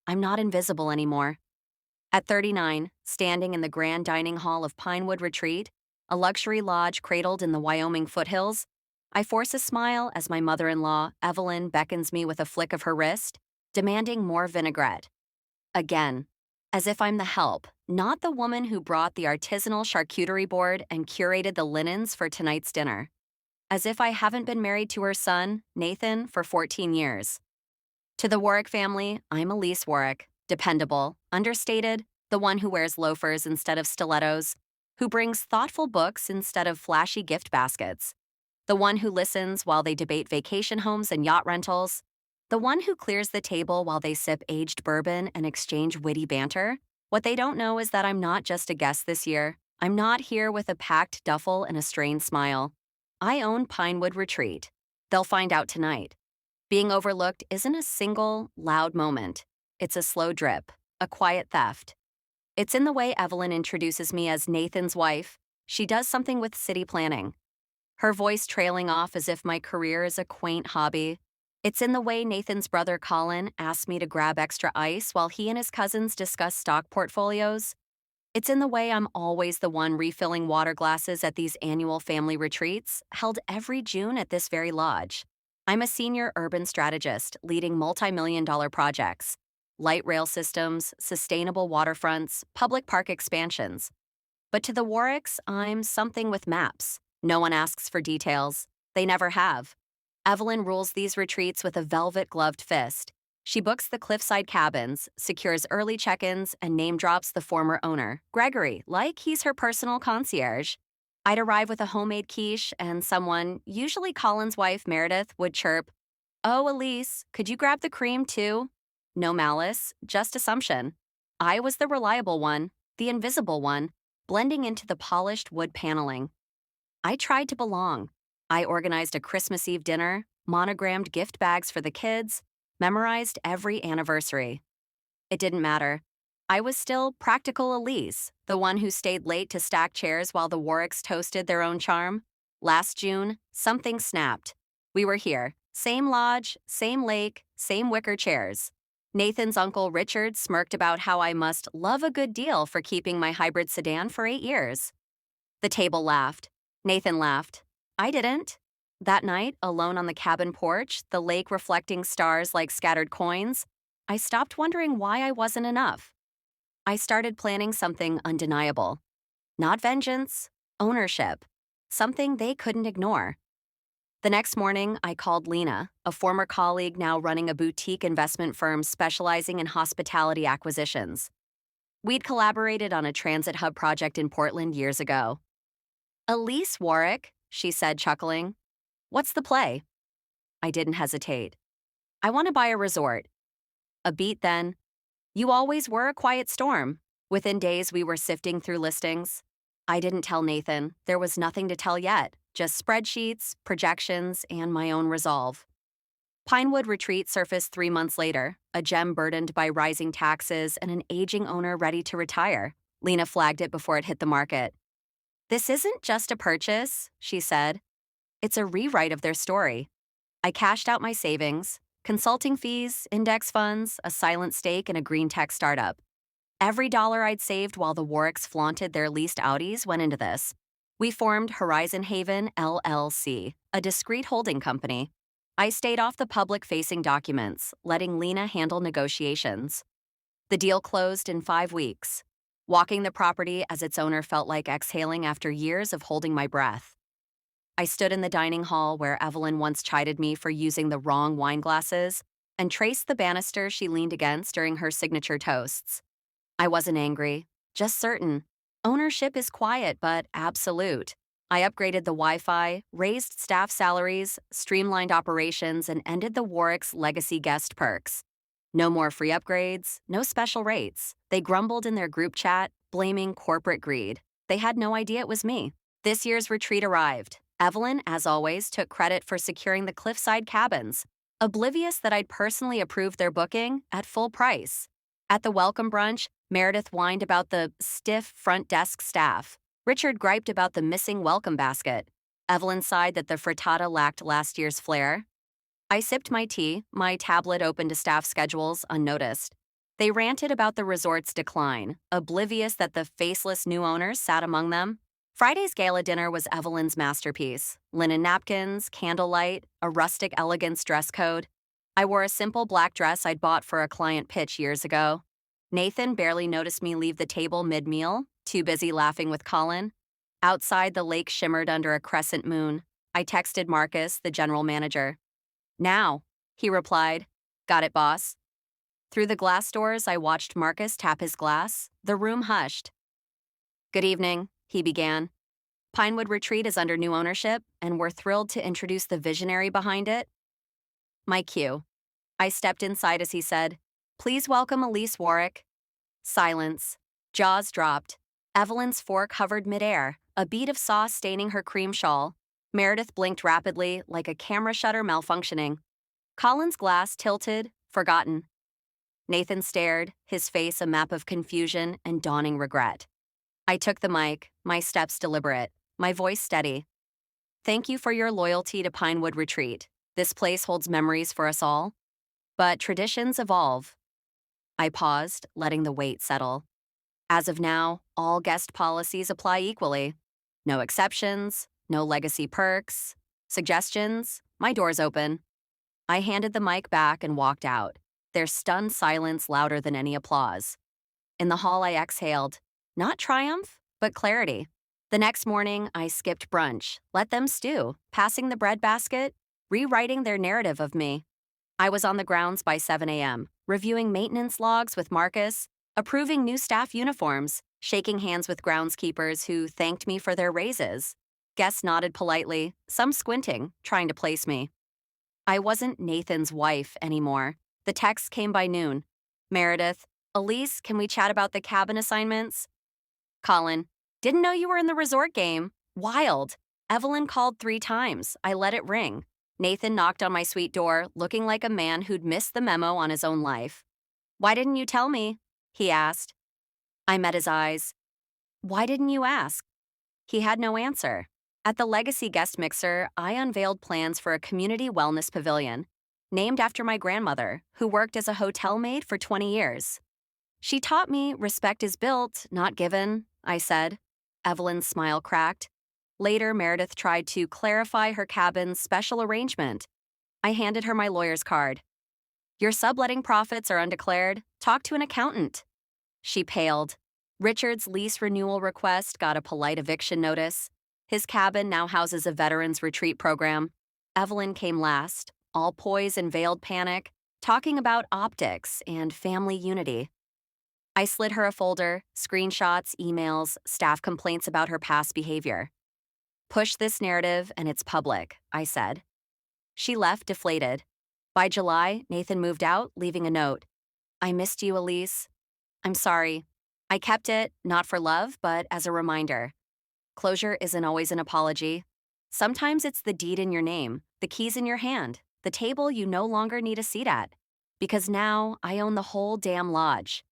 I'm not invisible anymore. At 39, standing in the grand dining hall of Pinewood Retreat, a luxury lodge cradled in the Wyoming foothills, I force a smile as my mother-in-law, Evelyn, beckons me with a flick of her wrist, demanding more vinaigrette. Again, as if I'm the help, not the woman who brought the artisanal charcuterie board and curated the linens for tonight's dinner. As if I haven't been married to her son, Nathan, for 14 years. To the Warrick family, I'm Elise Warrick, dependable, understated, the one who wears loafers instead of stilettos, who brings thoughtful books instead of flashy gift baskets, the one who listens while they debate vacation homes and yacht rentals, the one who clears the table while they sip aged bourbon and exchange witty banter. What they don't know is that I'm not just a guest this year. I'm not here with a packed duffel and a strained smile. I own Pinewood Retreat. They'll find out tonight. Being overlooked isn't a single, loud moment. It's a slow drip, a quiet theft. It's in the way Evelyn introduces me as Nathan's wife. She does something with city planning. Her voice trailing off as if my career is a quaint hobby. It's in the way Nathan's brother Colin asks me to grab extra ice while he and his cousins discuss stock portfolios. It's in the way I'm always the one refilling water glasses at these annual family retreats, held every June at this very lodge. I'm a senior urban strategist leading multimillion-dollar projects, light rail systems, sustainable waterfronts, public park expansions. But to the Warricks, I'm something with maps. No one asks for details. They never have. Evelyn rules these retreats with a velvet-gloved fist. She books the cliffside cabins, secures early check-ins, and name-drops the former owner, Gregory, like he's her personal concierge. I'd arrive with a homemade quiche, and someone, usually Colin's wife, Meredith, would chirp, "Oh, Elise, could you grab the cream, too?" No malice, just assumption. I was the reliable one, the invisible one, blending into the polished wood paneling. I tried to belong. I organized a Christmas Eve dinner, monogrammed gift bags for the kids, memorized every anniversary. It didn't matter. I was still practical Elise, the one who stayed late to stack chairs while the Warricks toasted their own charm. Last June, something snapped. We were here. Same lodge, same lake, same wicker chairs. Nathan's uncle Richard smirked about how I must love a good deal for keeping my hybrid sedan for 8 years. The table laughed. Nathan laughed. I didn't. That night, alone on the cabin porch, the lake reflecting stars like scattered coins, I stopped wondering why I wasn't enough. I started planning something undeniable. Not vengeance, ownership. Something they couldn't ignore. The next morning, I called Lena, a former colleague now running a boutique investment firm specializing in hospitality acquisitions. We'd collaborated on a transit hub project in Portland years ago. "Elise Warrick," she said, chuckling. "What's the play?" I didn't hesitate. "I want to buy a resort." A beat then. "You always were a quiet storm." Within days, we were sifting through listings. I didn't tell Nathan. There was nothing to tell yet, just spreadsheets, projections, and my own resolve. Pinewood Retreat surfaced 3 months later, a gem burdened by rising taxes and an aging owner ready to retire. Lena flagged it before it hit the market. "This isn't just a purchase," she said. "It's a rewrite of their story." I cashed out my savings, consulting fees, index funds, a silent stake in a green tech startup. Every dollar I'd saved while the Warricks flaunted their leased Audis went into this. We formed Horizon Haven LLC, a discreet holding company. I stayed off the public-facing documents, letting Lena handle negotiations. The deal closed in 5 weeks. Walking the property as its owner felt like exhaling after years of holding my breath. I stood in the dining hall where Evelyn once chided me for using the wrong wine glasses and traced the banister she leaned against during her signature toasts. I wasn't angry, just certain. Ownership is quiet but absolute. I upgraded the Wi-Fi, raised staff salaries, streamlined operations, and ended the Warricks' legacy guest perks. No more free upgrades, no special rates. They grumbled in their group chat, blaming corporate greed. They had no idea it was me. This year's retreat arrived. Evelyn, as always, took credit for securing the cliffside cabins, oblivious that I'd personally approved their booking at full price. At the welcome brunch, Meredith whined about the stiff front desk staff. Richard griped about the missing welcome basket. Evelyn sighed that the frittata lacked last year's flair. I sipped my tea, my tablet open to staff schedules, unnoticed. They ranted about the resort's decline, oblivious that the faceless new owners sat among them. Friday's gala dinner was Evelyn's masterpiece. Linen napkins, candlelight, a rustic elegance dress code. I wore a simple black dress I'd bought for a client pitch years ago. Nathan barely noticed me leave the table mid-meal, too busy laughing with Colin. Outside, the lake shimmered under a crescent moon. I texted Marcus, the general manager. "Now," he replied. "Got it, boss." Through the glass doors, I watched Marcus tap his glass. The room hushed. "Good evening," he began. "Pinewood Retreat is under new ownership, and we're thrilled to introduce the visionary behind it." My cue. I stepped inside as he said, "Please welcome Elise Warrick." Silence. Jaws dropped. Evelyn's fork hovered midair, a bead of sauce staining her cream shawl. Meredith blinked rapidly, like a camera shutter malfunctioning. Colin's glass tilted, forgotten. Nathan stared, his face a map of confusion and dawning regret. I took the mic, my steps deliberate, my voice steady. "Thank you for your loyalty to Pinewood Retreat. This place holds memories for us all. But traditions evolve." I paused, letting the weight settle. As of now, all guest policies apply equally. No exceptions, no legacy perks. Suggestions? My door's open. I handed the mic back and walked out, their stunned silence louder than any applause. In the hall, I exhaled. Not triumph, but clarity. The next morning, I skipped brunch, let them stew, passing the bread basket, rewriting their narrative of me. I was on the grounds by 7 a.m., reviewing maintenance logs with Marcus, approving new staff uniforms, shaking hands with groundskeepers who thanked me for their raises. Guests nodded politely, some squinting, trying to place me. I wasn't Nathan's wife anymore. The text came by noon. "Meredith, Elise, can we chat about the cabin assignments?" Colin, "Didn't know you were in the resort game. Wild." Evelyn called 3 times. I let it ring. Nathan knocked on my suite door, looking like a man who'd missed the memo on his own life. "Why didn't you tell me?" he asked. I met his eyes. "Why didn't you ask?" He had no answer. At the Legacy Guest Mixer, I unveiled plans for a community wellness pavilion, named after my grandmother, who worked as a hotel maid for 20 years. "She taught me respect is built, not given," I said. Evelyn's smile cracked. Later, Meredith tried to clarify her cabin's special arrangement. I handed her my lawyer's card. "Your subletting profits are undeclared. Talk to an accountant." She paled. Richard's lease renewal request got a polite eviction notice. His cabin now houses a veterans retreat program. Evelyn came last, all poise and veiled panic, talking about optics and family unity. I slid her a folder, screenshots, emails, staff complaints about her past behavior. "Push this narrative and it's public," I said. She left deflated. By July, Nathan moved out, leaving a note. "I missed you, Elise. I'm sorry. I kept it, not for love, but as a reminder. Closure isn't always an apology. Sometimes it's the deed in your name, the keys in your hand, the table you no longer need a seat at. Because now I own the whole damn lodge.